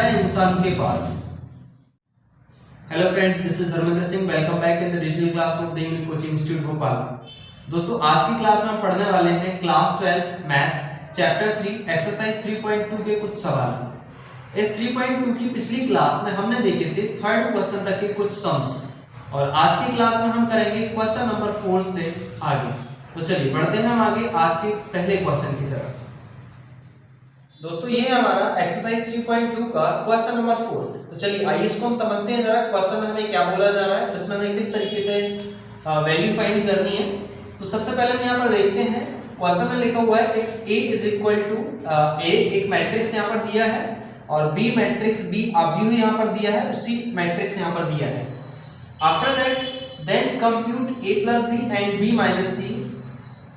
है इंसान के पास। Hello friends, this is Dharmendra Singh. Welcome back in the digital class of the unique coaching institute Bhopal. दोस्तों, आज की क्लास में हम पढ़ने वाले हैं क्लास 12 मैथ्स चैप्टर 3 एक्सरसाइज 3.2 के कुछ सवाल। इस 3.2 की पिछली क्लास में हमने देखे थे थर्ड क्वेश्चन तक के कुछ सम्स, और आज की क्लास में हम करेंगे क्वेश्चन नंबर 4 से आगे। तो चलिए बढ़ते हैं हम आगे आज के पहले क्वेश्चन की तरफ। दोस्तों, ये है हमारा एक्सरसाइज 3.2 का क्वेश्चन नंबर 4। तो चलिए आइए इसको हम समझते हैं जरा। क्वेश्चन में हमें क्या बोला जा रहा है, इसमें हमें किस तरीके से वैल्यू फाइंड करनी है। तो सबसे पहले हम यहाँ पर देखते हैं, क्वेश्चन में लिखा हुआ है if A is equal to A, एक मैट्रिक्स यहाँ पर दिया है, और B मैट्रिक्स B अवयव यहाँ पर दिया है, उसी मैट्रिक्स यहाँ पर दिया है। After that then compute A plus B and B minus C।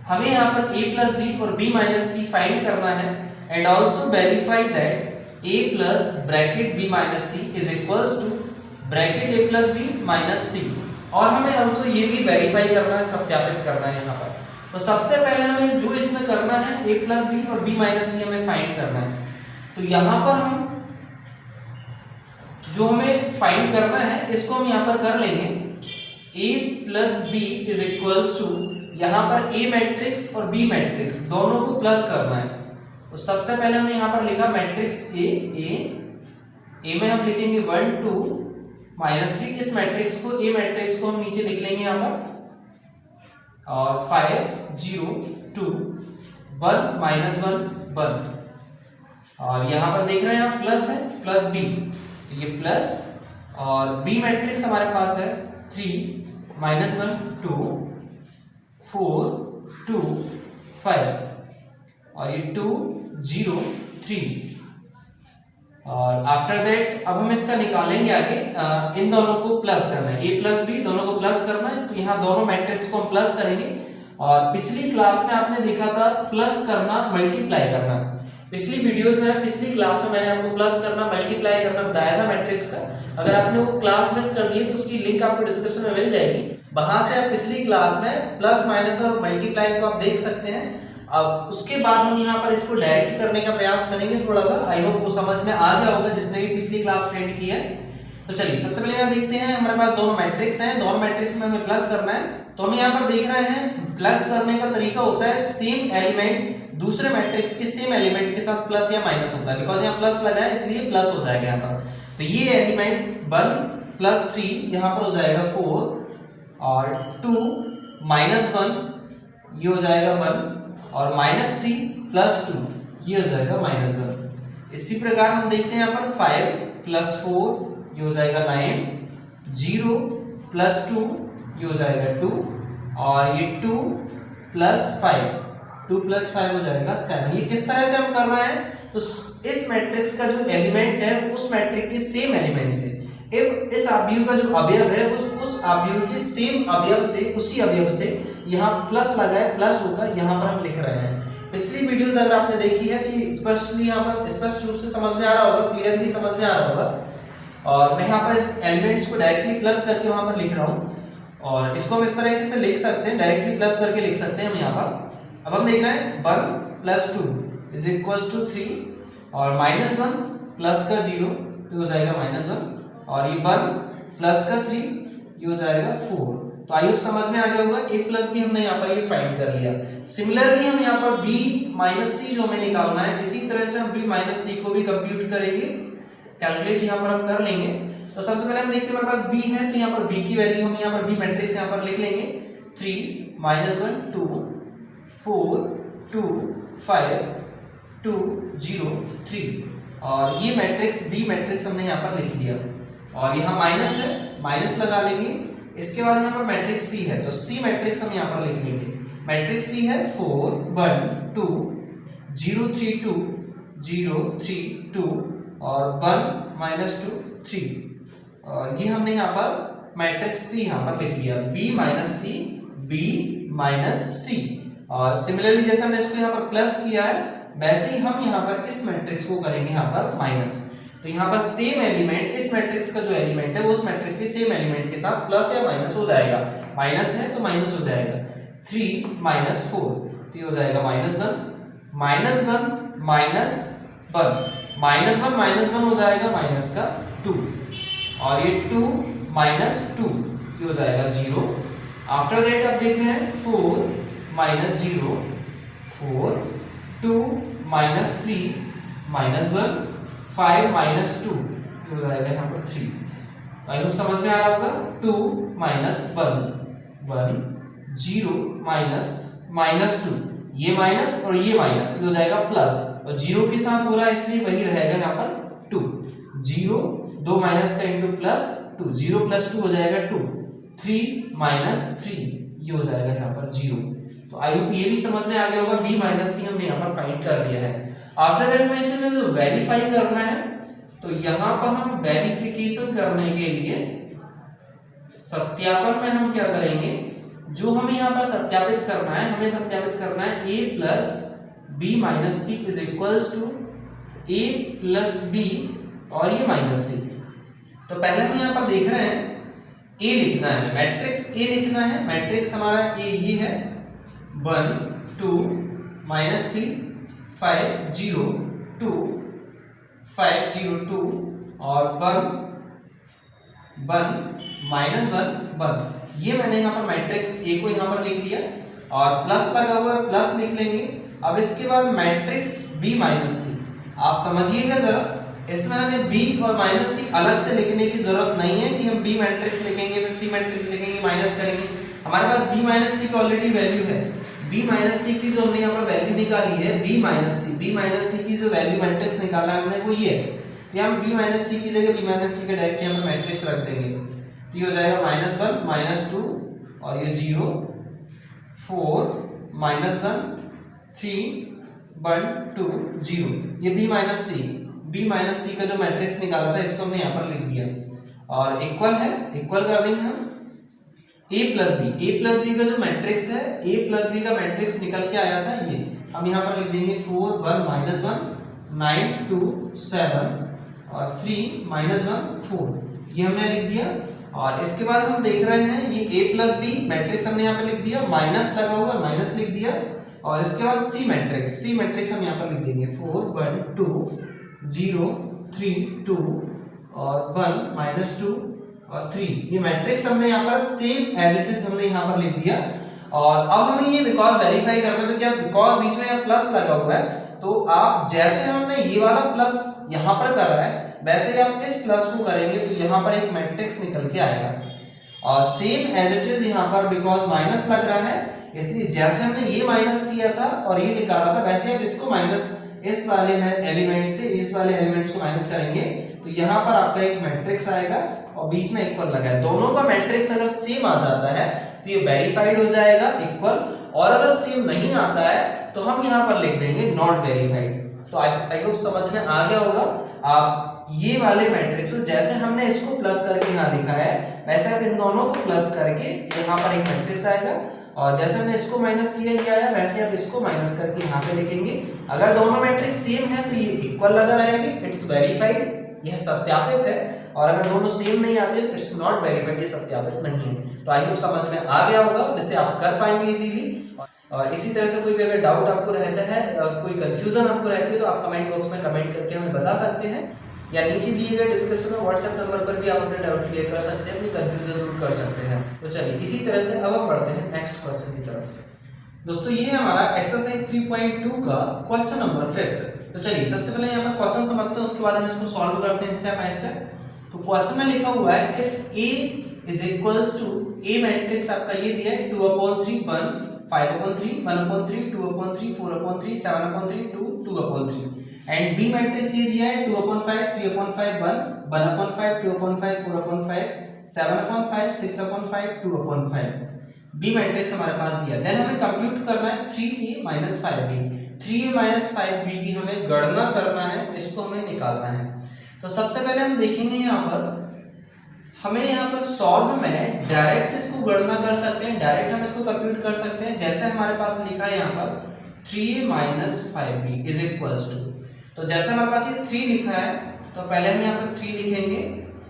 हमें यहाँ पर A प्लस B और B माइनस C फाइंड करना है, and also verify that A plus bracket B minus C is equals to bracket A plus B minus C। और हमें also ये भी verify करना है, सत्यापित करना है यहाँ पर। तो सबसे पहले हमें जो इसमें करना है A plus B और B minus C हमें फाइंड करना है। तो यहाँ पर हम जो हमें फाइंड करना है इसको हम यहाँ पर कर लेंगे। A plus B is equals to, यहाँ पर A मैट्रिक्स और B मैट्रिक्स दोनों को प्लस करना है। तो सबसे पहले हमने यहाँ पर लिखा मैट्रिक्स ए में हम लिखेंगे 1 2 -3। इस मैट्रिक्स को A मैट्रिक्स को हम नीचे लिख लेंगे यहाँ पर, और 5 0 2 1 -1 1। और यहाँ पर देख रहे हैं आप प्लस है, प्लस B, ये प्लस, और B मैट्रिक्स हमारे पास है 3 -1 2 4 2 5, और ये 2 0 3। और आफ्टर दैट अब हम इसका निकालेंगे आगे। इन दोनों को प्लस करना है, A प्लस B दोनों को प्लस करना है। तो यहाँ दोनों मैट्रिक्स को हम प्लस करेंगे। और पिछली क्लास में आपने देखा था प्लस करना, मल्टीप्लाई करना। पिछली वीडियोस में, पिछली क्लास में मैंने आपको प्लस करना, मल्टीप्लाई करना बताया था मैट्रिक्स का। अगर आपने वो क्लास मिस कर दी तो उसकी लिंक आपको डिस्क्रिप्शन में मिल जाएगी, वहां से आप पिछली क्लास में प्लस माइनस और मल्टीप्लाई को आप देख सकते हैं। अब उसके बाद हम यहाँ पर इसको डायरेक्ट करने का प्रयास करेंगे थोड़ा सा। आई होप वो समझ में आ गया होगा जिसने भी पिछली क्लास अटेंड की है। तो चलिए सबसे पहले यहाँ देखते हैं, हमारे पास दोनों मैट्रिक्स हैं, दोनों मैट्रिक्स में हमें प्लस करना है। तो हम यहाँ पर देख रहे हैं प्लस करने का तरीका होता है सेम एलिमेंट दूसरे मैट्रिक्स के सेम एलिमेंट के साथ प्लस या माइनस होता है। बिकॉज यहाँ प्लस लगा है इसलिए प्लस हो जाएगा यहाँ पर। तो ये एलिमेंट 1 प्लस 3 यहाँ पर हो जाएगा 4, और 2 -1 ये हो जाएगा 1, और -3 प्लस 2 ये हो जाएगा -1। इसी प्रकार हम देखते हैं यहाँ पर 5 प्लस 4 ये हो जाएगा 9, 0 प्लस 2 ये हो जाएगा 2, और ये 2 प्लस 5 2 प्लस 5 हो जाएगा 7। ये किस तरह से हम कर रहे हैं, तो इस मैट्रिक्स का जो एलिमेंट है उस मैट्रिक्स के सेम एलिमेंट से, इस अवयव का जो अवयव है उस अवयव के सेम अवयव से, उसी अवयव से यहाँ प्लस लगा है, प्लस होगा, यहाँ पर हम लिख रहे हैं। पिछली वीडियोस अगर आपने देखी है तो ये स्पष्टली यहाँ पर स्पष्ट रूप से समझ में आ रहा होगा, क्लियरली समझ में आ रहा होगा। और मैं यहाँ पर इस एलिमेंट्स को डायरेक्टली प्लस करके वहां पर लिख रहा हूँ, और इसको हम इस तरह से लिख सकते हैं, डायरेक्टली प्लस करके लिख सकते हैं हम यहाँ पर। अब हम देख रहे हैं 1 प्लस 2 इज इक्वल्स टू 3, और -1 प्लस का 0 तो हो जाएगा -1, और ये 1 प्लस का 3 ये हो जाएगा 4। तो आई होप समझ में आ गया होगा। A प्लस B हमने यहाँ पर ये फाइंड कर लिया। सिमिलरली हम यहाँ पर B माइनस C जो हमें निकालना है, इसी तरह से हम B माइनस C को भी कंप्यूट करेंगे, कैलकुलेट यहाँ पर हम कर लेंगे। तो सबसे पहले हम देखते हैं हमारे पास B है, तो यहाँ पर B की वैल्यू हम यहाँ पर B मैट्रिक्स यहाँ पर लिख लेंगे। 3 -1 2 4 2 5 2 0 3, और ये मैट्रिक्स B मैट्रिक्स हमने यहाँ पर लिख लिया। और यहाँ माइनस है, माइनस लगा लेंगे। इसके बाद यहाँ पर मैट्रिक्स C है, तो C मैट्रिक्स हम यहाँ पर लिख लेंगे। मैट्रिक्स C है 4 1 2 0 3 2 0 3 2, और 1 -2 3, और ये हमने यहाँ पर मैट्रिक्स C यहाँ पर लिख लिया। B minus C B minus C, और सिमिलरली जैसे हमने इसको यहाँ पर प्लस किया है वैसे ही हम यहाँ पर इस मैट्रिक्स को करेंगे यहाँ पर माइनस। तो यहाँ पर सेम एलिमेंट, इस मैट्रिक्स का जो एलिमेंट है वो उस मैट्रिक्स के सेम एलिमेंट के साथ प्लस या माइनस हो जाएगा। माइनस है तो माइनस हो जाएगा। 3 -4 तो ये हो जाएगा -1 -1 -1, -1 हो जाएगा माइनस का 2 और ये 2 माइनस 2 ये हो जाएगा 0। आफ्टर दैट आप देख रहे हैं 4 माइनस 0 4 2 माइनस 3 माइनस 1 5 माइनस 2 ये हो जाएगा यहाँ पर 3। आई होप समझ में आ रहा होगा। 2 माइनस 1 1 0 माइनस 2 ये माइनस और ये माइनस ये हो जाएगा प्लस और 0 के साथ हो रहा है इसलिए वही रहेगा यहाँ पर 2 0 2 माइनस का इंटू प्लस 2 0 प्लस 2 हो जाएगा 2 3 माइनस 3 ये हो जाएगा यहाँ पर 0। तो आई होप ये भी समझ में आ गया होगा। b माइनस सी हमने यहाँ पर फाइंड कर लिया है। आफ्टर दैट में इसे जो वेरीफाई करना है तो यहाँ पर हम वेरिफिकेशन करने के लिए सत्यापन में हम क्या करेंगे, जो हमें यहाँ पर सत्यापित करना है हमें सत्यापित करना है a plus B minus C is equals to a plus B और ये माइनस सी। तो पहले हम यहाँ पर देख रहे हैं a लिखना है, मैट्रिक्स a लिखना है। मैट्रिक्स हमारा a ये है 1 2 माइनस 3 5 0 2 5 0 2 और 1 माइनस 1 ये मैंने यहाँ पर मैट्रिक्स ए को यहाँ पर लिख लिया और प्लस लगा हुआ है प्लस लिख लेंगे। अब इसके बाद मैट्रिक्स बी माइनस सी आप समझिएगा जरा, इसमें हमें बी और माइनस सी अलग से लिखने की जरूरत नहीं है कि हम बी मैट्रिक्स लिखेंगे फिर सी मैट्रिक्स लिखेंगे माइनस करेंगे। हमारे पास बी माइनस सी की ऑलरेडी वैल्यू है। बी माइनस सी की जो हमने यहाँ पर वैल्यू निकाली है बी माइनस सी की जो वैल्यू मैट्रिक्स निकाला है हमने वो ये है। हम बी माइनस सी की जगह बी माइनस सी का डायरेक्ट यहाँ पर मैट्रिक्स रख देंगे तो ये हो जाएगा -1 -2 और ये 0 4 -1 3 1 2 0 ये बी माइनस सी का जो मैट्रिक्स निकाला था इसको हमने यहाँ पर लिख दिया और इक्वल है, इक्वल कर देंगे हम a प्लस बी का जो मैट्रिक्स है a प्लस बी का मैट्रिक्स निकल के आया था ये हम यहाँ पर लिख देंगे 4 1 -1 9 2 7 और 3 -1 4 ये हमने लिख दिया। और इसके बाद हम देख रहे हैं ये a प्लस बी मैट्रिक्स हमने यहाँ पे लिख दिया, माइनस लगा हुआ माइनस लिख दिया और इसके बाद सी मैट्रिक्स हम यहाँ पर लिख देंगे 4 1 2 0 3 2 और 1 -2 और 3 ये मैट्रिक्स हमने यहाँ पर सेम एज इट इज हमने यहाँ पर लिख दिया। और अब हमें ये बिकॉज वेरीफाई करना है तो क्या बिकॉज बीच में यहाँ प्लस लगा हुआ है तो आप जैसे हमने ये वाला प्लस यहाँ पर करा है वैसे ही आप इस प्लस को करेंगे तो यहाँ पर एक मैट्रिक्स निकल के आएगा और सेम एज इट इज यहाँ पर बिकॉज माइनस लग रहा है इसलिए जैसे हमने ये माइनस किया था और ये निकाला था वैसे आप इसको माइनस इस वाले एलिमेंट से इस वाले एलिमेंट्स को माइनस करेंगे तो यहाँ पर आपका एक मैट्रिक्स आएगा और बीच में इक्वल लगा है। दोनों का मैट्रिक्स अगर सेम आ जाता है तो ये वेरीफाइड हो जाएगा इक्वल, और अगर सेम नहीं आता है तो हम यहाँ पर लिख देंगे नॉट वेरीफाइड। तो आई होप समझ में आ गया होगा। आप ये वाले मैट्रिक्स जैसे हमने इसको प्लस करके यहाँ लिखा है वैसे आप इन दोनों को प्लस करके यहाँ पर एक मैट्रिक्स आएगा और जैसे हमने इसको माइनस किया है वैसे आप इसको माइनस करके यहाँ पे लिखेंगे। अगर दोनों मैट्रिक्स सेम है तो ये इक्वल लगा रहेगी, इट्स वेरीफाइड, यह सत्यापित है। और अगर दोनों सेम नहीं आते तो इट्स नॉट वेरीफाइड, ये सत्यापित नहीं है। तो आई होप समझ में आ गया होगा, जिससे आप कर पाएंगे इजीली। और इसी तरह से कोई भी अगर डाउट आपको रहता है, कोई कंफ्यूजन आपको रहती है तो आप कमेंट बॉक्स में कमेंट करके हमें बता सकते हैं या नीचे दिए गए डिस्क्रिप्शन में व्हाट्सएप नंबर पर भी आप अपने डाउट क्लियर कर सकते हैं, अपनी कंफ्यूजन दूर कर सकते हैं। तो चलिए इसी तरह से अब हम बढ़ते हैं नेक्स्ट क्वेश्चन की तरफ। दोस्तों ये हमारा एक्सरसाइज 3.2 का क्वेश्चन नंबर 5। तो चलिए सबसे पहले यहाँ पर क्वेश्चन समझते हैं, उसके बाद हम इसको सॉल्व करते हैं स्टेप बाय स्टेप। तो क्वेश्चन में लिखा हुआ है if A is equals to A matrix आपका ये दिया है 2/3 1 5/3 1/3 2/3 4/3 7/3 2 2/3 एंड B मैट्रिक्स ये दिया है 2/5 3/5 1 1/5 2/5 4/5 7/5 6/5 2/5। B मैट्रिक्स हमारे पास दिया। देन हमें कंप्यूट करना है 3A - 5B। 3A - 5B की हमें गणना करना है, इसको हमें निकालना है। तो सबसे पहले हम देखेंगे यहाँ पर हमें यहाँ पर सॉल्व में डायरेक्ट इसको गणना कर सकते हैं, डायरेक्ट हम इसको कंप्यूट कर सकते हैं। जैसे हमारे पास लिखा है यहाँ पर 3A - 5B is equals to, तो जैसे हमारे पास ये 3 लिखा है तो पहले हम यहाँ पर 3 लिखेंगे।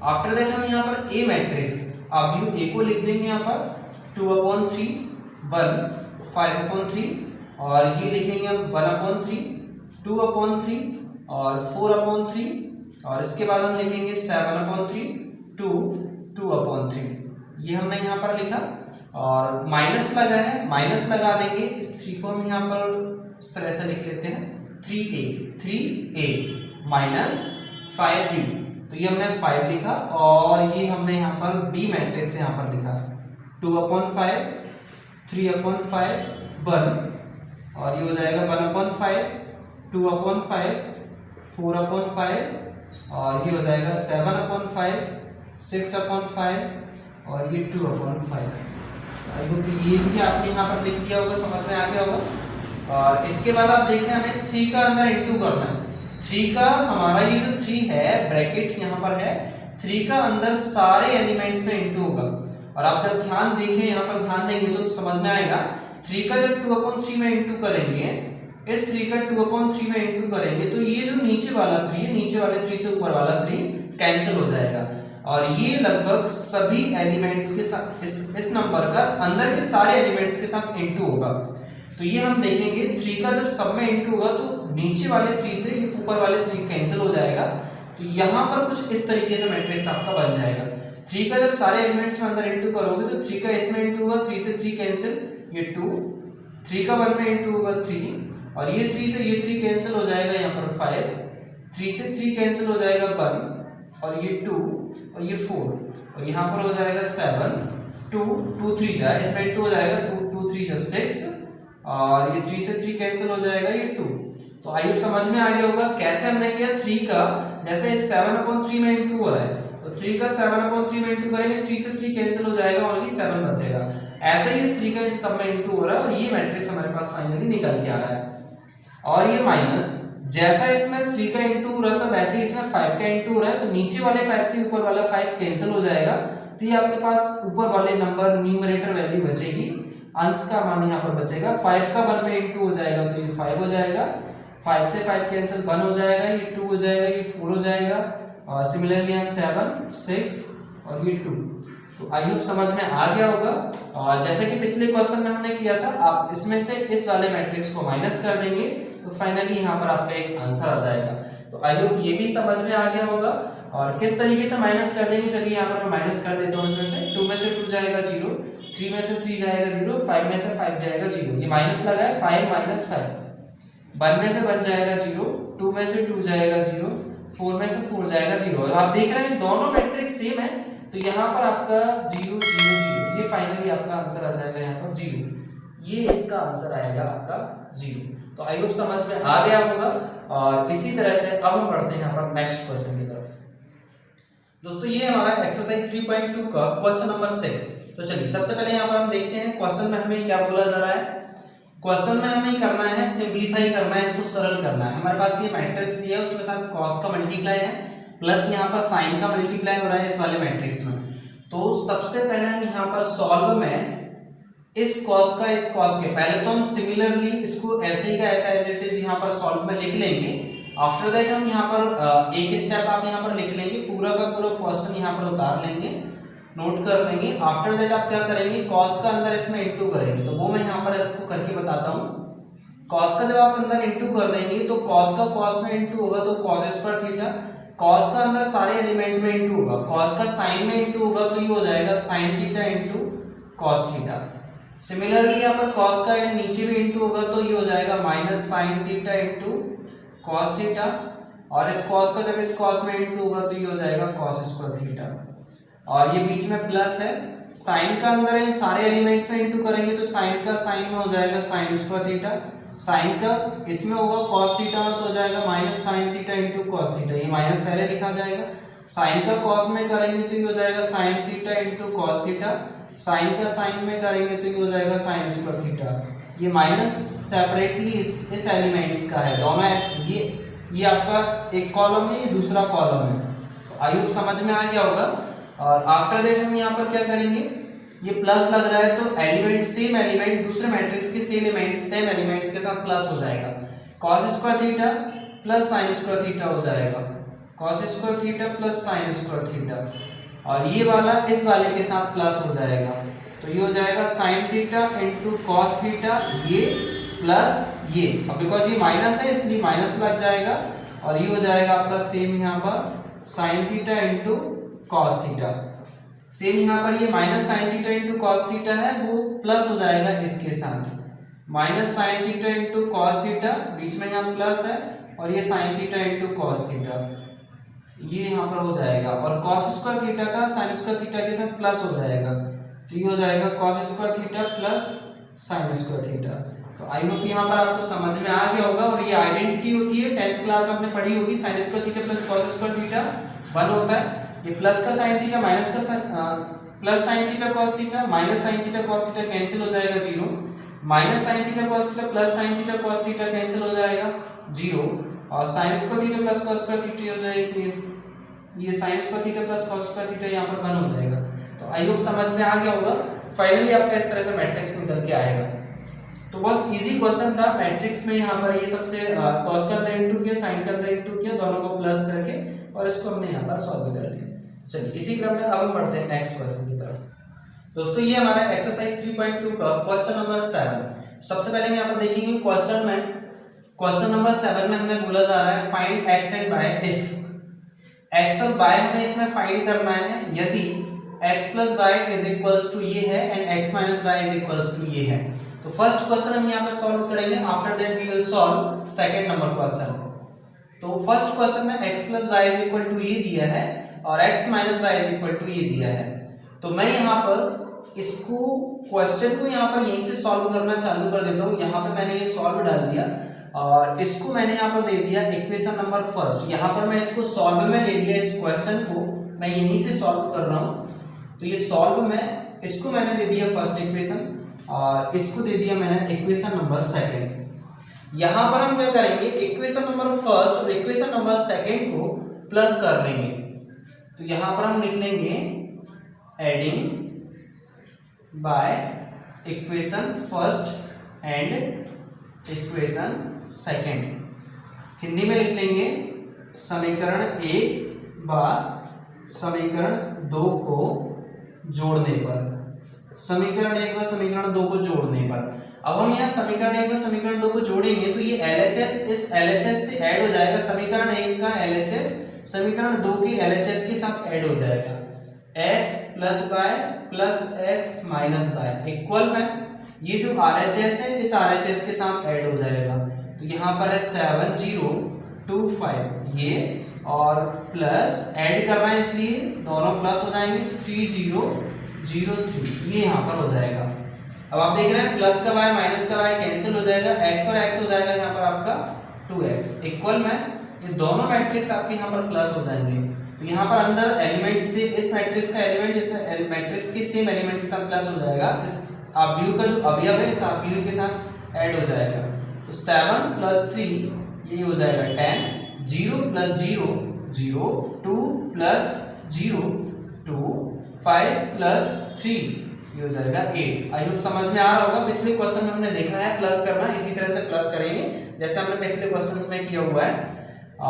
आफ्टर दैट हम यहाँ पर A मैट्रिक्स अब यू A को लिख देंगे यहाँ पर 2/3 1 5/3 और ये लिखेंगे हम 1/3 2/3 और 4/3 और इसके बाद हम लिखेंगे 7/3 2 2/3। ये हमने यहाँ पर लिखा और माइनस लगा है, माइनस लगा देंगे। इस 3 को हम यहाँ पर इस तरह से लिख लेते हैं 3a माइनस 5b। तो ये हमने 5 लिखा और ये हमने यहाँ पर b मैट्रिक्स यहाँ पर लिखा 2/5 3/5 1 और ये हो जाएगा 1/5 2/5 4/5 और ये हो जाएगा 7/5 6/5 और ये 2/5। आई होप ये भी आपने यहाँ पर लिख दिया होगा, समझ में आ गया होगा। और इसके बाद आप देखें हमें 3 का अंदर इंटू करना है। 3 का हमारा ये जो 3 है ब्रैकेट यहाँ पर है, 3 का अंदर सारे एलिमेंट्स में इंटू होगा। और आप जब ध्यान देखें यहाँ पर ध्यान देंगे तो समझ में आएगा 3 का जब 2/3 में इंटू करेंगे, इस 3 का 2/3 में इंटू करेंगे तो ये जो नीचे वाला 3 है, नीचे वाले 3 से ऊपर वाला 3 कैंसिल हो जाएगा और ये लगभग सभी एलिमेंट्स के साथ इस नंबर का अंदर के सारे एलिमेंट्स के साथ इंटू होगा। तो ये हम देखेंगे 3 का जब सब में इंटू होगा तो नीचे वाले 3 से ऊपर वाले 3 कैंसिल हो जाएगा। तो यहाँ पर कुछ इस तरीके से मैट्रिक्स आपका बन जाएगा। 3 का जब सारे एलिमेंट्स में अंदर इंटू करोगे तो 3 का इसमें इंटू होगा, 3 से 3 कैंसिल, ये 2, 3 का 1 में इंटू होगा 3 और ये 3 से ये 3 कैंसिल हो जाएगा, यहाँ पर 5, 3 से 3 कैंसिल हो जाएगा 1 और ये 2 और ये 4 और यहाँ पर हो जाएगा 7 2 2 3 जा, इसमें इंटू हो जाएगा 2 2 3 जा 6 और ये 3 से 3 कैंसिल हो जाएगा, ये 2। तो आई होप समझ में आ गया होगा कैसे हमने किया। 3 का जैसे 7/3 में इंटू हो रहा है तो 3 का 7/3 में इंटू करेंगे, 3 से 3 कैंसिल हो जाएगा, ओनली 7 बचेगा। ऐसे ही इस 3 का इस सब में इंटू हो रहा है और ये मैट्रिक्स हमारे पास फाइनली निकल के आ रहा है। और ये माइनस जैसा इसमें 3 का इंटू हो रहा था वैसे ही इसमें 5 का इंटू हो रहा है, तो नीचे वाले 5 से ऊपर वाला 5 कैंसिल हो जाएगा। तो ये आपके पास ऊपर वाले नंबर न्यूमरेटर वैल्यू बचेगी, अंश का मान यहाँ पर बचेगा। 5 का 1 में इंटू हो जाएगा तो ये 5 हो जाएगा, 5 से 5 कैंसिल 1 हो जाएगा, ये 2 हो जाएगा, ये 4 हो जाएगा और सिमिलरली यहाँ 7 6 और ये 2। तो आई होप समझ में आ गया होगा। और जैसे कि पिछले क्वेश्चन में हमने किया था, आप इसमें से इस वाले मैट्रिक्स को माइनस कर देंगे तो फाइनली यहाँ पर आपका एक आंसर आ जाएगा। तो आई होप ये भी समझ में आ गया होगा। और किस तरीके से माइनस कर देंगे, चलिए यहाँ पर मैं माइनस कर देता हूँ। इसमें से 2 में से 2 जाएगा 0, 3 में से 3 जाएगा 0, 5 में से 5 जाएगा 0, ये माइनस लगा है 5 माइनस 5, 1 में से 1 जाएगा 0, 2 में से 2 जाएगा 0, 4 में से 4 जाएगा 0। आप देख रहे हैं दोनों मैट्रिक्स सेम है तो यहाँ पर आपका 0 0 0, ये फाइनली आपका आंसर आ जाएगा यहाँ पर 0, ये इसका आंसर आएगा आपका 0। तो आई होप समझ में आ गया होगा। और इसी तरह से अब हम बढ़ते हैं यहाँ पर नेक्स्ट क्वेश्चन की तरफ। दोस्तों ये हमारा एक्सरसाइज 3.2 का क्वेश्चन नंबर 6। तो चलिए सबसे पहले यहाँ पर हम देखते हैं क्वेश्चन में हमें क्या बोला जा रहा है। क्वेश्चन में हमें करना है सिंप्लीफाई करना है, इसको सरल करना है। हमारे पास ये मैट्रिक्स दिया है, उसके साथ कॉस का मल्टीप्लाई है प्लस यहाँ पर साइन का मल्टीप्लाई हो रहा है इस वाले मैट्रिक्स में। तो सबसे पहले हम यहाँ पर सॉल्व में इस कॉस का इस कॉस के, पहले तो हम सिमिलरली इसको ऐसे ही का ऐसा एज इट इज यहाँ पर सॉल्व में लिख लेंगे। आफ्टर दैट हम यहाँ पर एक स्टेप आप यहाँ पर लिख लेंगे, पूरा का पूरा क्वेश्चन यहाँ पर उतार लेंगे, नोट कर लेंगे। आफ्टर दैट आप क्या करेंगे, कॉस का अंदर इसमें इंटू करेंगे। तो वो मैं यहाँ पर आपको करके बताता हूँ। कॉस का जब आप अंदर इंटू कर देंगे तो कॉस का कॉस में इंटू होगा तो कॉस स्क्वायर थीटा, कॉस का अंदर सारे एलिमेंट में इंटू होगा, कॉस का साइन में इंटू होगा तो ये हो जाएगा sine theta into cos theta. Similarly यहाँ पर कॉस का नीचे भी इंटू होगा तो ये हो जाएगा minus sine theta into cos theta, और इस कॉस का जब इस कॉस में इंटू होगा तो ये हो जाएगा कॉस स्क्वायर थीटा, और ये बीच में प्लस है। साइन का अंदर इन सारे एलिमेंट्स में इंटू करेंगे तो साइन का साइन में हो जाएगा साइन स्क्वायर थीटा, साइन का इसमें होगा कॉस थीटा में तो हो जाएगा minus sine theta into cos theta, ये माइनस पहले लिखा जाएगा। साइन का कॉस में करेंगे तो ये हो जाएगा sine theta into cos theta, sine का साइन में करेंगे तो ये हो जाएगा साइन स्क्वायर थीटा। ये माइनस सेपरेटली इस एलिमेंट्स का है, दोनों ये आपका एक कॉलम है, ये दूसरा कॉलम है। तो आई होप समझ में आ गया होगा। और आफ्टर दैट हम यहाँ पर क्या करेंगे, ये प्लस लग रहा है तो एलिमेंट सेम एलिमेंट दूसरे मैट्रिक्स के सेम एलिमेंट्स के साथ प्लस हो जाएगा। Cos square theta plus sign square theta हो जाएगा, cos square theta plus sign square theta, और ये वाला इस वाले के साथ प्लस हो जाएगा तो ये हो जाएगा sine theta into cos theta, ये प्लस ये। अब बिकॉज ये माइनस है इसलिए माइनस लग जाएगा और ये हो जाएगा आपका सेम यहाँ पर sine theta into cos theta. Same यहाँ पर ये minus sine theta into cos theta है, वो प्लस हो जाएगा इसके साथ, minus sine theta into cos theta, बीच में यहाँ प्लस है, और ये sine theta into cos theta, ये यहाँ पर हो जाएगा, और कॉस स्क्वायर थीटा का साइन स्क्वायर थीटा के साथ प्लस हो जाएगा, तो ये हो जाएगा cos square theta plus sign square theta. तो आई होप यहाँ पर आपको समझ में आ गया होगा। और ये आइडेंटिटी होती है 10th क्लास में आपने पढ़ी होगी, sign square theta plus cos square theta 1 होता है, ये प्लस का साइन थीटा माइनस का plus sine theta cos theta minus sine theta cos theta cancel हो जाएगा 0, minus sine theta cos theta plus sine theta cos theta cancel हो जाएगा 0, और sign square theta plus cos square theta हो जाएगी, ये sign square theta plus cos square theta यहाँ पर 1 हो जाएगा। तो आई होप समझ में आ गया होगा। फाइनली आपका इस तरह से मैट्रिक्स निकल के आएगा। तो बहुत इजी क्वेश्चन था मैट्रिक्स में, यहाँ पर ये सबसे कॉस के अंदर इंटू किया, साइन के अंदर इंटू किया, दोनों को प्लस करके, और इसको हमने यहाँ पर सॉल्व कर लिया। चलिए इसी क्रम में अब हम बढ़ते हैं नेक्स्ट क्वेश्चन की तरफ। दोस्तों ये हमारा एक्सरसाइज 3.2 का क्वेश्चन नंबर 7। सबसे पहले हम यहाँ पर देखेंगे क्वेश्चन नंबर 7 में हमें बोला जा रहा है find x and y if x और वाई हमें इसमें फाइंड करना है यदि x plus y is equals to ये है and x minus y is equals to ये है। तो फर्स्ट क्वेश्चन हम यहाँ पर सॉल्व करेंगे, after that we will solve second number question. तो फर्स्ट क्वेश्चन में x plus y is equal to ये दिया है और x minus y is equal to ये दिया है। तो मैं यहाँ पर इसको क्वेश्चन को यहाँ पर यहीं से सॉल्व करना चालू कर देता हूँ। यहाँ पे मैंने ये सॉल्व डाल दिया और इसको मैंने यहाँ पर दे दिया इक्वेशन नंबर फर्स्ट। यहाँ पर मैं इसको सॉल्व में ले लिया, इस क्वेश्चन को मैं यहीं से सॉल्व कर रहा हूँ। तो ये सॉल्व में इसको मैंने दे दिया फर्स्ट इक्वेशन और इसको दे दिया मैंने इक्वेशन नंबर सेकंड। यहाँ पर हम क्या करेंगे, इक्वेशन नंबर फर्स्ट और इक्वेशन नंबर सेकंड को प्लस कर लेंगे। तो यहाँ पर हम लिख लेंगे adding by equation first and equation second. Hindi में लिख लेंगे समीकरण 1 व समीकरण 2 को जोड़ने पर, समीकरण 1 व समीकरण 2 को जोड़ने पर। अब हम यहाँ समीकरण 1 व समीकरण 2 को जोड़ेंगे तो ये LHS इस LHS से ऐड हो जाएगा। समीकरण 1 का LHS समीकरण 2 के LHS के साथ ऐड हो जाएगा। x plus y plus x minus y equal में ये जो RHS है इस RHS के साथ ऐड हो जाएगा। तो यहाँ पर है 7025 ये और प्लस ऐड कर रहे हैं इसलिए दोनों प्लस हो जाएंगे 3003 ये यहाँ पर हो जाएगा। अब आप देख रहे हैं प्लस का y माइनस का y कैंसिल हो जाएगा, x और x हो जाएगा यहाँ पर आपका 2x इक्वल में ये दोनों मैट्रिक्स आपके यहाँ पर प्लस हो जाएंगे। तो यहाँ पर अंदर एलिमेंट से इस मैट्रिक्स का एलिमेंट इस मैट्रिक्स के सेम एलिमेंट के साथ प्लस हो जाएगा। इस अवयव का जो अवयव है इस अवयव के साथ ऐड हो जाएगा। तो 7 प्लस 3 ये हो जाएगा 10, 0 प्लस 0 0, 2 प्लस 0 2, 5 प्लस 3 ये हो जाएगा 8। आई होप समझ में आ रहा होगा। पिछले क्वेश्चन में हमने देखा है प्लस करना, इसी तरह से प्लस करेंगे जैसे हमने पिछले क्वेश्चन में किया हुआ है।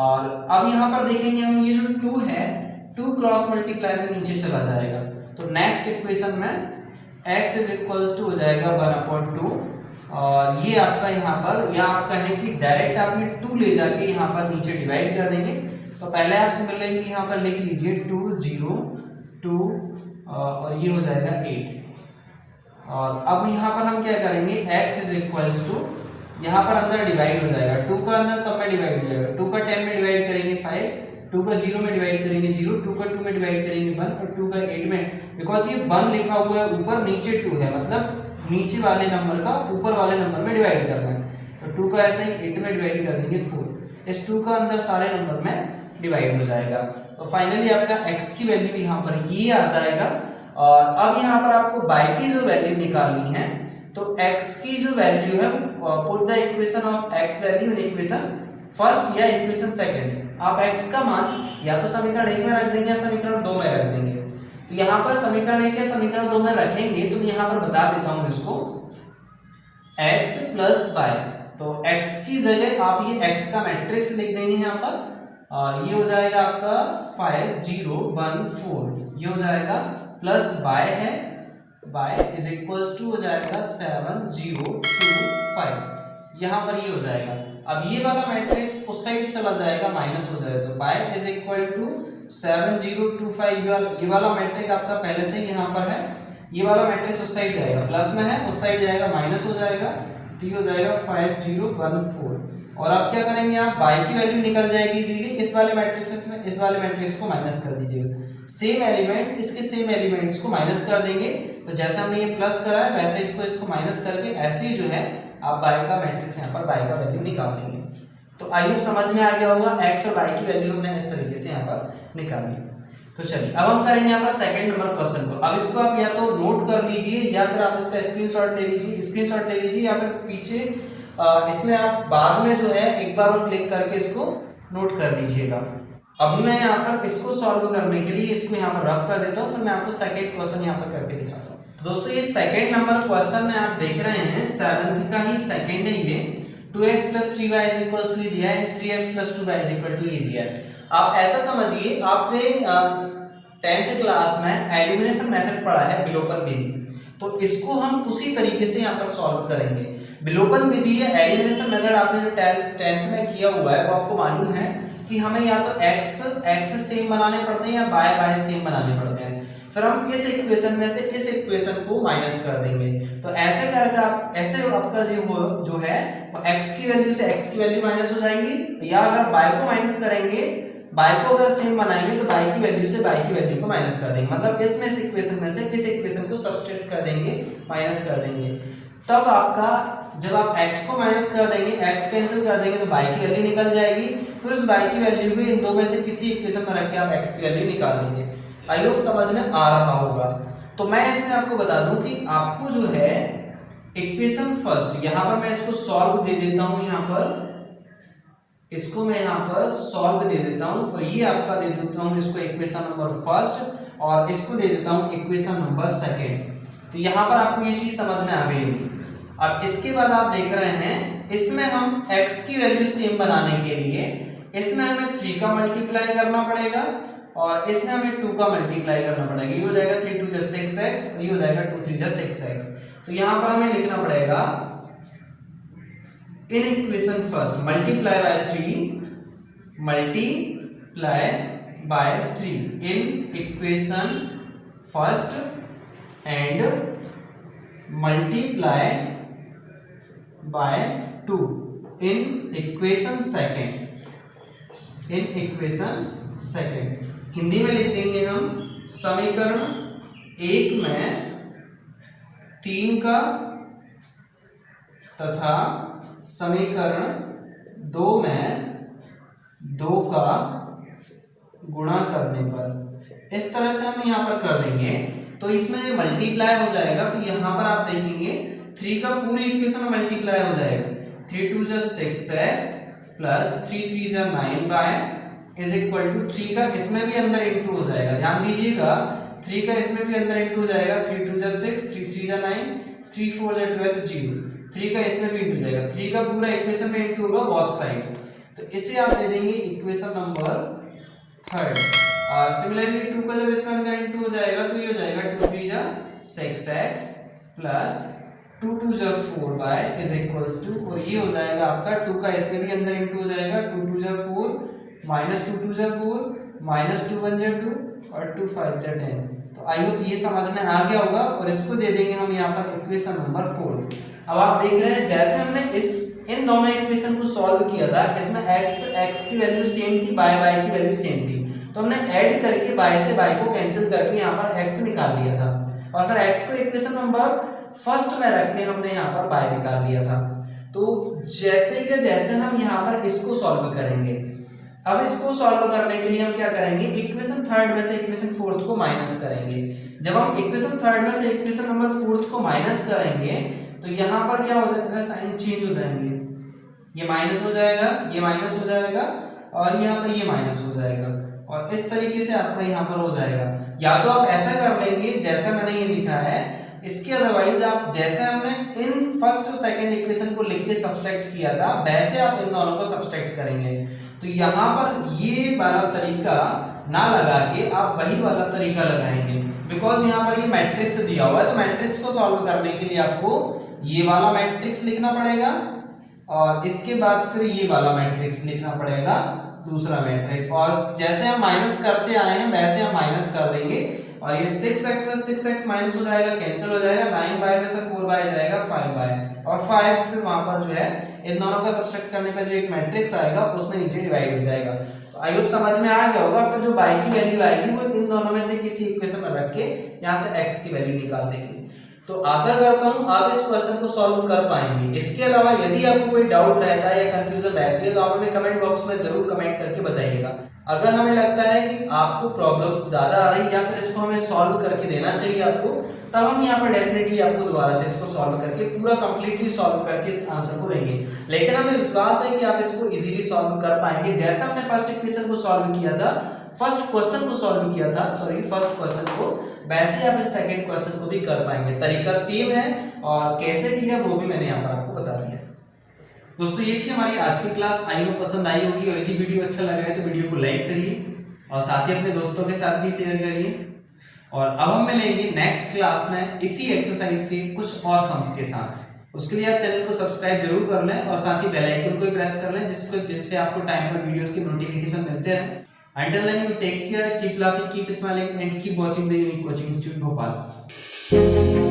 और अब यहाँ पर देखेंगे हम ये जो 2 है 2 क्रॉस मल्टीप्लाई में नीचे चला जाएगा। तो नेक्स्ट इक्वेशन में x इज इक्वल्स टू हो जाएगा 1/2 और ये आपका यहाँ पर या आप कहें कि डायरेक्ट आप ये 2 ले जाके यहाँ पर नीचे डिवाइड कर देंगे। तो पहले आप सिंपल यहाँ पर लिख लीजिए 2 0 2 और ये हो जाएगा 8। और अब यहाँ पर हम क्या करेंगे x इज इक्वल्स टू यहाँ पर अंदर डिवाइड हो जाएगा, 2 का अंदर सब में डिवाइड हो जाएगा। 2 का 10 में डिवाइड करेंगे 5, 2 का 0 में डिवाइड करेंगे 0, 2 का 2 में डिवाइड करेंगे 1 और 2 का 8 में। बिकॉज ये 1 लिखा हुआ है ऊपर, नीचे 2 है, मतलब नीचे वाले नंबर का ऊपर वाले नंबर में डिवाइड करना है। तो 2 का ऐसे ही 8 में डिवाइड कर देंगे 4। इस 2 का अंदर सारे नंबर में डिवाइड हो जाएगा। तो फाइनली आपका x की वैल्यू यहाँ पर ये आ जाएगा। और अब यहाँ पर आपको y की जो वैल्यू निकालनी है तो x की जो वैल्यू है put the equation of x value in equation first या इक्वेशन सेकंड। आप x का मान या तो समीकरण 1 में रख देंगे या समीकरण 2 में रख देंगे। तो यहाँ पर समीकरण 1 या समीकरण 2 में रखेंगे तो यहाँ पर बता देता हूँ इसको x प्लस वाई। तो x की जगह आप ये x का मैट्रिक्स लिख देंगे यहाँ पर और ये हो जाएगा आपका 5 0 1 4 ये हो जाएगा प्लस y है y इज इक्वल्स टू हो जाएगा 7 0 2 5 यहाँ पर ये हो जाएगा। अब ये वाला मैट्रिक्स उस साइड चला जाएगा, माइनस हो जाएगा, तो पाई इज इक्वल टू 7025। ये वाला मैट्रिक्स आपका पहले से ही यहाँ पर है, ये वाला मैट्रिक्स उस साइड जाएगा, प्लस में है, उस साइड जाएगा माइनस हो जाएगा, तो ये हो जाएगा 5014। और आप क्या करेंगे, आप बाई की वैल्यू निकल जाएगी इजीली इस वाले मैट्रिक्स में, इस वाले मैट्रिक्स को माइनस कर दीजिएगा, सेम एलिमेंट इसके सेम एलिमेंट्स को माइनस कर देंगे। तो जैसा हमने ये प्लस करा है वैसे इसको माइनस करके ऐसे ही जो है आप बाई का मैट्रिक्स यहाँ पर बाई का वैल्यू निकाल लेंगे। तो आई होप समझ में आ गया होगा, एक्स और बाई की वैल्यू हमने इस तरीके से यहाँ पर निकाली। तो चलिए अब हम करेंगे यहाँ पर सेकंड नंबर क्वेश्चन को। अब इसको आप या तो नोट कर लीजिए या फिर आप इसका स्क्रीनशॉट ले लीजिए या फिर पीछे इसमें आप बाद में जो है एक बार और क्लिक करके इसको नोट कर लीजिएगा। अभी मैं यहाँ पर इसको सॉल्व करने के लिए इसको यहाँ पर रफ कर देता हूँ, फिर मैं आपको सेकंड क्वेश्चन यहाँ पर करके दिखाता हूँ। तो दोस्तों ये सेकंड नंबर क्वेश्चन में आप देख रहे हैं 7th का ही सेकंड है ये। 2x + 3y = दिया है, 3x + 2y = ये दिया है। आप ऐसा समझिए, आपने 10th क्लास में एलिमिनेशन मेथड पढ़ा है, विलोपन विधि, तो इसको हम उसी तरीके से यहाँ पर सॉल्व करेंगे। विलोपन विधि या एलिमिनेशन मेथड आपने जो 10th में किया हुआ है वो आपको मालूम है कि हमें या तो x सेम बनाने पड़ते हैं या y सेम बनाने पड़ते हैं। फिर हम इस इक्वेशन में से इस इक्वेशन को माइनस कर देंगे। तो ऐसे करके आप ऐसे आपका जो है वो x की वैल्यू से x की वैल्यू माइनस हो जाएगी, या अगर y को माइनस करेंगे, y को अगर सेम बनाएंगे तो y की वैल्यू से y की वैल्यू को माइनस कर देंगे। मतलब इसमें इस इक्वेशन में से इस इक्वेशन को सब्स्टिट्यूट कर देंगे, माइनस कर देंगे। तब आपका जब आप x को माइनस कर देंगे, x कैंसिल कर देंगे तो y की वैल्यू निकल जाएगी। फिर उस y की वैल्यू को इन दो में से किसी इक्वेशन में रख के आप x की वैल्यू निकाल लेंगे। आई होप समझ में आ रहा होगा। तो मैं इसमें आपको बता दूं कि आपको जो है इक्वेशन फर्स्ट, यहाँ पर मैं इसको सॉल्व दे देता हूं, यहाँ पर इसको मैं यहाँ पर सॉल्व दे देता हूं, और ये आपका दे देता हूं इसको इक्वेशन नंबर फर्स्ट, और इसको दे देता हूं इक्वेशन नंबर सेकेंड। तो यहाँ पर आपको ये चीज समझ में आ गई होगी। अब इसके बाद आप देख रहे हैं इसमें हम x की वैल्यू सेम बनाने के लिए इसमें हमें 3 का मल्टीप्लाई करना पड़ेगा और इसमें हमें 2 का मल्टीप्लाई करना पड़ेगा। ये हो जाएगा 3 × 2 = 6x, और ये हो जाएगा 2 × 3 = 6x। तो यहाँ पर हमें लिखना पड़ेगा in equation first multiply by 3 in equation first and multiply by 2 in equation second. Hindi में लिख देंगे हम समीकरण 1 में 3 का तथा समीकरण 2 में 2 का गुणा करने पर। इस तरह से हम यहाँ पर कर देंगे तो इसमें मल्टीप्लाई हो जाएगा। तो यहाँ पर आप देखेंगे 3 का पूरी इक्वेशन मल्टीप्लाई हो जाएगा। 3 × 2 = 6x plus 3 × 3 = 9y is equal to 3 का इसमें भी अंदर इंटू हो जाएगा। ध्यान दीजिएगा 3 का इसमें भी अंदर इंटू हो जाएगा। 3 × 2 = 6, 3 × 3 = 9, 3 × 4 = 12, 0। 3 का इसमें भी इंटू हो जाएगा। 3 का पूरा इक्वेशन में इंटू होगा बोथ साइड। तो इसे आप दे देंगे इक्वेशन नंबर 3। सिमिलरली 2 का जब इसमें अंदर इंटू हो जाएगा तो ये हो जाएगा 2 × 3 = 6x plus 2 × 2 = 4y is equals to, और ये हो जाएगा आपका 2 का इसमें भी अंदर इंटू हो जाएगा। 2 × 2 = 4 माइनस 2 × 2 = 4 माइनस 2 × 1 = 2 और 2 × 5 = 10। तो आई होप ये समझ में आ गया होगा, और इसको दे देंगे हम यहाँ पर इक्वेशन नंबर 4। अब आप देख रहे हैं जैसे हमने इन दोनों इक्वेशन को सॉल्व किया था, इसमें x की वैल्यू सेम थी, y की वैल्यू सेम थी, तो हमने ऐड करके y से y को कैंसिल करके यहाँ पर x निकाल लिया था, और फिर x को इक्वेशन नंबर फर्स्ट में रख के हमने यहाँ पर y निकाल लिया था। तो जैसे हम यहाँ पर इसको सॉल्व करेंगे। अब इसको सॉल्व करने के लिए हम क्या करेंगे, इक्वेशन थर्ड में से इक्वेशन फोर्थ को माइनस करेंगे। जब हम इक्वेशन थर्ड में से इक्वेशन नंबर फोर्थ को माइनस करेंगे तो यहाँ पर क्या हो जाएगा, साइन चेंज हो जाएंगे। ये माइनस हो जाएगा, ये माइनस हो जाएगा, और यहाँ पर ये माइनस हो जाएगा, और इस तरीके से आपका यहाँ पर हो जाएगा। या तो आप ऐसा कर लेंगे जैसा मैंने ये लिखा है, इसके अदरवाइज आप जैसे हमने इन फर्स्ट और सेकंड इक्वेशन को लिख के सब्सट्रैक्ट किया था वैसे आप इन दोनों को सब्सट्रैक्ट करेंगे। तो यहाँ पर ये वाला तरीका ना लगा के आप वही वाला तरीका लगाएंगे, बिकॉज यहाँ पर ये मैट्रिक्स दिया हुआ है। तो मैट्रिक्स को सॉल्व करने के लिए आपको ये वाला मैट्रिक्स लिखना पड़ेगा, और इसके बाद फिर ये वाला मैट्रिक्स लिखना पड़ेगा, दूसरा मैट्रिक्स। और जैसे हम माइनस करते आए हैं वैसे हम माइनस कर देंगे और ये 6x में 6x माइनस हो जाएगा, कैंसिल हो जाएगा, 9y में से 4y जाएगा 5y और 5 फिर वहां पर जो है इन दोनों का सब्ट्रैक्ट करने पर जो एक मैट्रिक्स आएगा उसमें नीचे डिवाइड हो जाएगा। तो आई होप समझ में आ गया होगा। फिर जो y की वैल्यू आएगी वो इन दोनों में से किसी इक्वेशन में रख के यहाँ से x की वैल्यू निकाल देंगे। तो आशा करता हूं आप इस क्वेश्चन को सॉल्व कर पाएंगे। इसके अलावा यदि आपको कोई डाउट रहता है या कंफ्यूजन रहती है तो आप हमें कमेंट बॉक्स में जरूर कमेंट करके बताइएगा। अगर हमें लगता है कि आपको प्रॉब्लम्स ज्यादा आ रही है या फिर इसको हमें सॉल्व करके देना चाहिए आपको, तब हम यहाँ पर डेफिनेटली आपको दोबारा से इसको सॉल्व करके पूरा कंप्लीटली सॉल्व करके इस आंसर को देंगे। लेकिन हमें विश्वास है कि आप इसको इजीली सॉल्व कर पाएंगे। जैसा हमने फर्स्ट इक्वेशन को सॉल्व किया था, फर्स्ट क्वेश्चन को सॉल्व किया था, फर्स्ट क्वेश्चन को, वैसे आप इस सेकंड क्वेश्चन को भी कर पाएंगे। तरीका सेम है और कैसे किया वो भी मैंने यहाँ पर आपको बता दिया। दोस्तों ये थी हमारी आज की क्लास। आई होप पसंद आई होगी और यदि वीडियो अच्छा लगा है तो वीडियो को लाइक करिए और साथ ही अपने दोस्तों के साथ भी शेयर करिए। और अब हम मिलेंगे नेक्स्ट क्लास में इसी एक्सरसाइज के कुछ और सम्स के साथ। उसके लिए आप चैनल को सब्सक्राइब जरूर कर लें और साथ ही बेल आइकन को प्रेस कर लें जिससे आपको टाइम पर वीडियोस की नोटिफिकेशन मिलते रहें। Until then, you take care, keep laughing, keep smiling, and keep watching the Unique Coaching Institute, Bhopal.